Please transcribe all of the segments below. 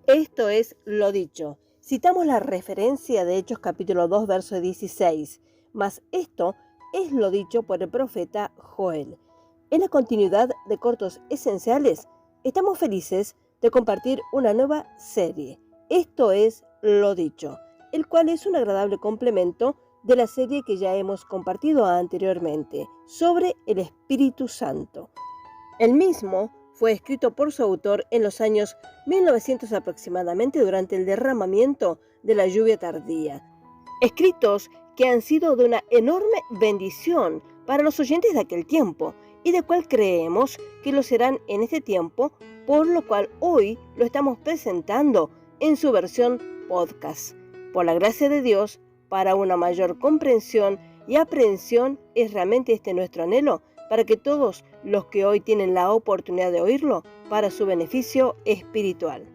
Esto es lo dicho. Citamos la referencia de Hechos capítulo 2, verso 16. Mas esto es lo dicho por el profeta Joel. En la continuidad de cortos esenciales, estamos felices de compartir una nueva serie. Esto es lo dicho, el cual es un agradable complemento de la serie que ya hemos compartido anteriormente sobre el Espíritu Santo. El mismo fue escrito por su autor en los años 1900 aproximadamente durante el derramamiento de la lluvia tardía. Escritos que han sido de una enorme bendición para los oyentes de aquel tiempo y de cual creemos que lo serán en este tiempo, por lo cual hoy lo estamos presentando en su versión podcast. Por la gracia de Dios, para una mayor comprensión y aprehensión, es realmente este nuestro anhelo, para que todos los que hoy tienen la oportunidad de oírlo, para su beneficio espiritual.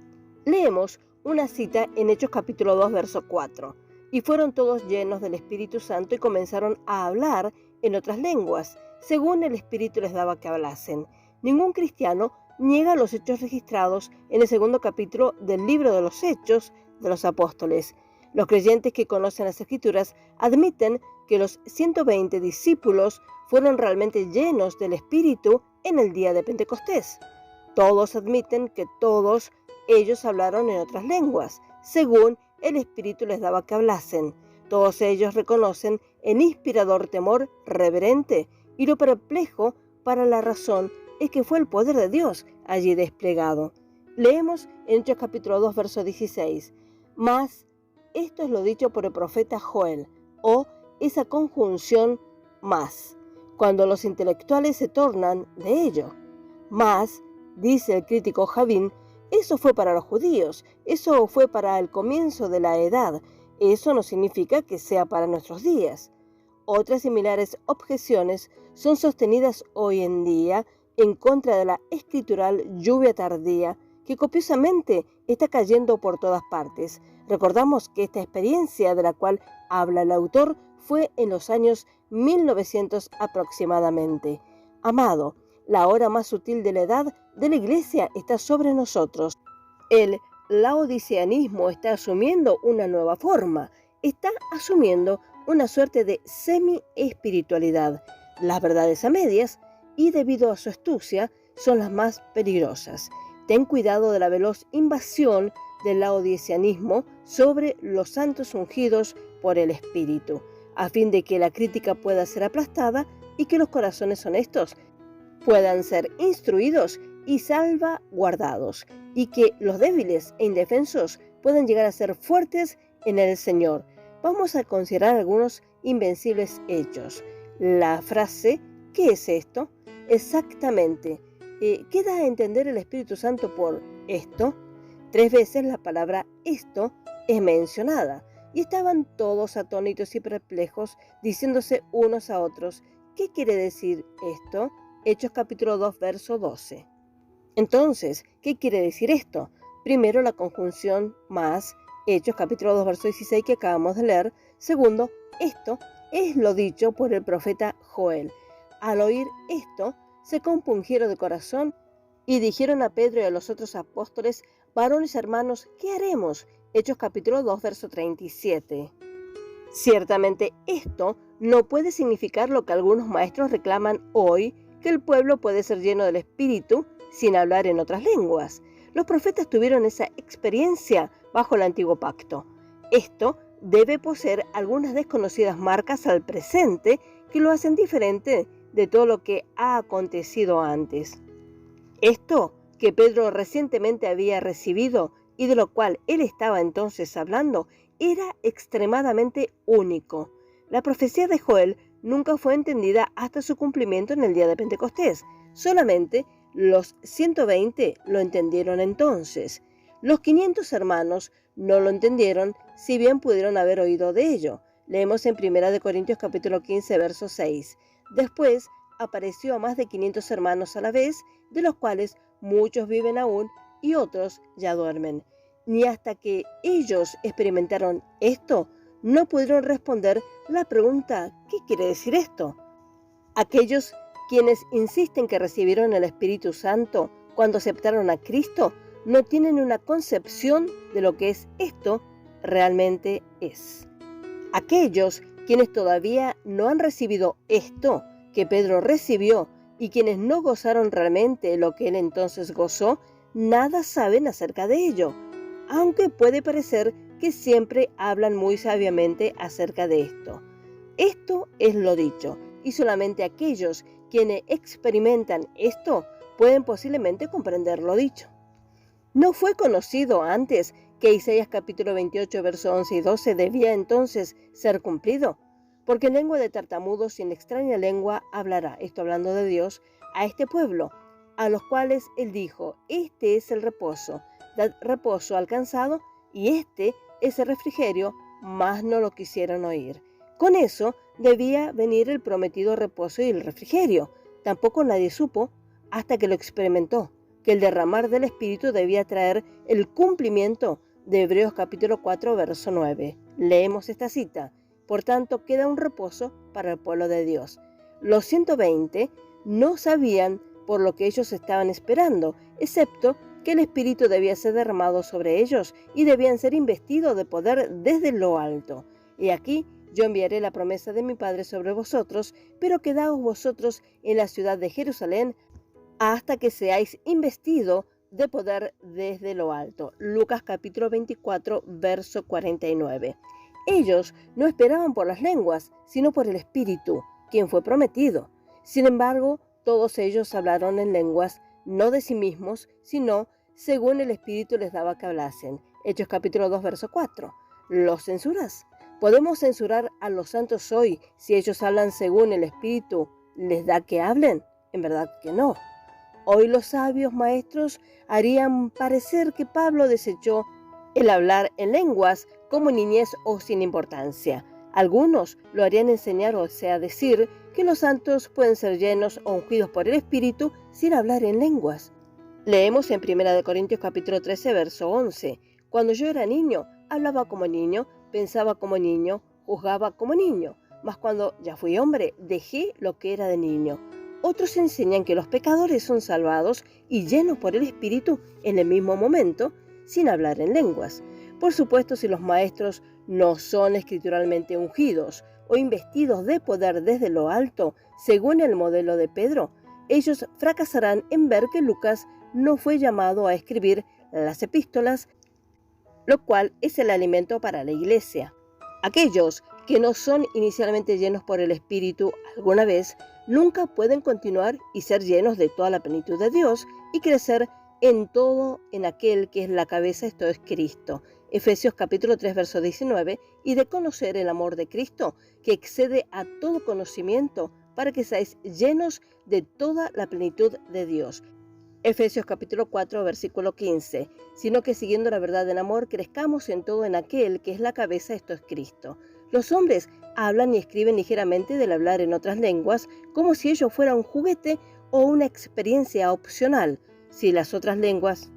Leemos una cita en Hechos capítulo 2, verso 4. Y fueron todos llenos del Espíritu Santo y comenzaron a hablar en otras lenguas, según el Espíritu les daba que hablasen. Ningún cristiano niega los hechos registrados en el segundo capítulo del libro de los Hechos de los Apóstoles. Los creyentes que conocen las Escrituras admiten que los 120 discípulos fueron realmente llenos del Espíritu en el día de Pentecostés. Todos admiten que todos ellos hablaron en otras lenguas, según el Espíritu les daba que hablasen. Todos ellos reconocen el inspirador temor reverente, y lo perplejo para la razón es que fue el poder de Dios allí desplegado. Leemos en Hechos capítulo 2, verso 16. Mas esto es lo dicho por el profeta Joel, o esa conjunción más, cuando los intelectuales se tornan de ello. Mas, dice el crítico Javín, eso fue para los judíos, eso fue para el comienzo de la edad, eso no significa que sea para nuestros días. Otras similares objeciones son sostenidas hoy en día en contra de la escritural lluvia tardía, que copiosamente está cayendo por todas partes. Recordamos que esta experiencia de la cual habla el autor fue en los años 1900 aproximadamente. Amado, la hora más sutil de la edad de la Iglesia está sobre nosotros. El laodiceanismo está asumiendo una nueva forma, está asumiendo una suerte de semi-espiritualidad. Las verdades a medias, y debido a su astucia, son las más peligrosas. Ten cuidado de la veloz invasión del laodiceanismo sobre los santos ungidos por el Espíritu, a fin de que la crítica pueda ser aplastada y que los corazones honestos puedan ser instruidos y salvaguardados, y que los débiles e indefensos puedan llegar a ser fuertes en el Señor. Vamos a considerar algunos invencibles hechos. La frase, ¿qué es esto? Exactamente. ¿Qué da a entender el Espíritu Santo por esto? 3 veces la palabra esto es mencionada, y estaban todos atónitos y perplejos, diciéndose unos a otros, ¿qué quiere decir esto? Hechos capítulo 2, verso 12. Entonces, ¿qué quiere decir esto? Primero, la conjunción más, Hechos capítulo 2, verso 16 que acabamos de leer. Segundo, esto es lo dicho por el profeta Joel. Al oír esto, se compungieron de corazón y dijeron a Pedro y a los otros apóstoles, varones hermanos, ¿qué haremos? Hechos capítulo 2, verso 37. Ciertamente esto no puede significar lo que algunos maestros reclaman hoy, que el pueblo puede ser lleno del Espíritu sin hablar en otras lenguas. Los profetas tuvieron esa experiencia bajo el antiguo pacto. Esto debe poseer algunas desconocidas marcas al presente que lo hacen diferente de todo lo que ha acontecido antes. Esto que Pedro recientemente había recibido y de lo cual él estaba entonces hablando era extremadamente único. La profecía de Joel nunca fue entendida hasta su cumplimiento en el día de Pentecostés. Solamente los 120 lo entendieron entonces. Los 500 hermanos no lo entendieron, si bien pudieron haber oído de ello. Leemos en 1 Corintios capítulo 15, verso 6. Después apareció a más de 500 hermanos a la vez, de los cuales muchos viven aún y otros ya duermen. Ni hasta que ellos experimentaron esto, no pudieron responder la pregunta, ¿qué quiere decir esto? Aquellos quienes insisten que recibieron el Espíritu Santo cuando aceptaron a Cristo no tienen una concepción de lo que es esto realmente es. Aquellos quienes todavía no han recibido esto que Pedro recibió y quienes no gozaron realmente lo que él entonces gozó, nada saben acerca de ello, aunque puede parecer que siempre hablan muy sabiamente acerca de esto. Esto es lo dicho, y solamente aquellos quienes experimentan esto pueden posiblemente comprender lo dicho. ¿No fue conocido antes que Isaías capítulo 28, verso 11 y 12 debía entonces ser cumplido? Porque en lengua de tartamudos y en extraña lengua hablará, esto hablando de Dios, a este pueblo, a los cuales él dijo, este es el reposo, dad reposo al cansado, y este es el refrigerio, mas no lo quisieron oír. Con eso debía venir el prometido reposo y el refrigerio. Tampoco nadie supo, hasta que lo experimentó, que el derramar del Espíritu debía traer el cumplimiento de Hebreos capítulo 4, verso 9. Leemos esta cita. Por tanto, queda un reposo para el pueblo de Dios. Los 120 no sabían por lo que ellos estaban esperando, excepto que el Espíritu debía ser derramado sobre ellos y debían ser investidos de poder desde lo alto. Y aquí yo enviaré la promesa de mi Padre sobre vosotros, pero quedaos vosotros en la ciudad de Jerusalén hasta que seáis investidos de poder desde lo alto. Lucas capítulo 24, verso 49. Ellos no esperaban por las lenguas, sino por el Espíritu, quien fue prometido. Sin embargo, todos ellos hablaron en lenguas, no de sí mismos, sino según el Espíritu les daba que hablasen. Hechos capítulo 2, verso 4. ¿Los censuras? ¿Podemos censurar a los santos hoy si ellos hablan según el Espíritu les da que hablen? En verdad que no. Hoy los sabios maestros harían parecer que Pablo desechó el hablar en lenguas como niñez o sin importancia. Algunos lo harían enseñar, o sea, decir que los santos pueden ser llenos o ungidos por el Espíritu sin hablar en lenguas. Leemos en 1 Corintios capítulo 13, verso 11. Cuando yo era niño, hablaba como niño, pensaba como niño, juzgaba como niño. Mas cuando ya fui hombre, dejé lo que era de niño. Otros enseñan que los pecadores son salvados y llenos por el Espíritu en el mismo momento, sin hablar en lenguas. Por supuesto, si los maestros no son escrituralmente ungidos o investidos de poder desde lo alto, según el modelo de Pedro, ellos fracasarán en ver que Lucas no fue llamado a escribir las epístolas, lo cual es el alimento para la iglesia. Aquellos que no son inicialmente llenos por el Espíritu alguna vez, nunca pueden continuar y ser llenos de toda la plenitud de Dios y crecer en todo en aquel que es la cabeza, esto es Cristo. Efesios capítulo 3, verso 19, y de conocer el amor de Cristo, que excede a todo conocimiento, para que seáis llenos de toda la plenitud de Dios. Efesios capítulo 4, versículo 15, sino que siguiendo la verdad en amor, crezcamos en todo en aquel que es la cabeza, esto es Cristo. Los hombres hablan y escriben ligeramente del hablar en otras lenguas, como si ello fuera un juguete o una experiencia opcional. Si las otras lenguas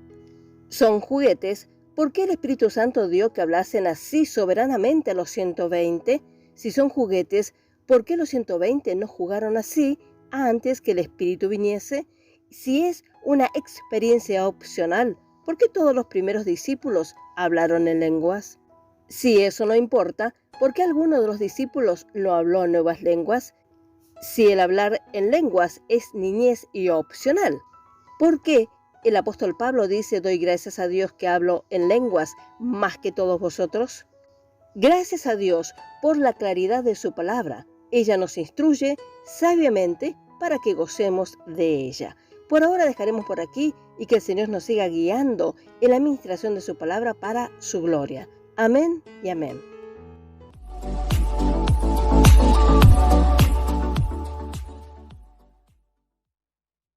son juguetes, ¿por qué el Espíritu Santo dio que hablasen así soberanamente a los 120? Si son juguetes, ¿por qué los 120 no jugaron así antes que el Espíritu viniese? Si es una experiencia opcional, ¿por qué todos los primeros discípulos hablaron en lenguas? Si eso no importa, ¿por qué alguno de los discípulos no habló nuevas lenguas? Si el hablar en lenguas es niñez y opcional, ¿por qué el apóstol Pablo dice, doy gracias a Dios que hablo en lenguas más que todos vosotros? Gracias a Dios por la claridad de su palabra. Ella nos instruye sabiamente para que gocemos de ella. Por ahora dejaremos por aquí y que el Señor nos siga guiando en la administración de su palabra para su gloria. Amén y amén.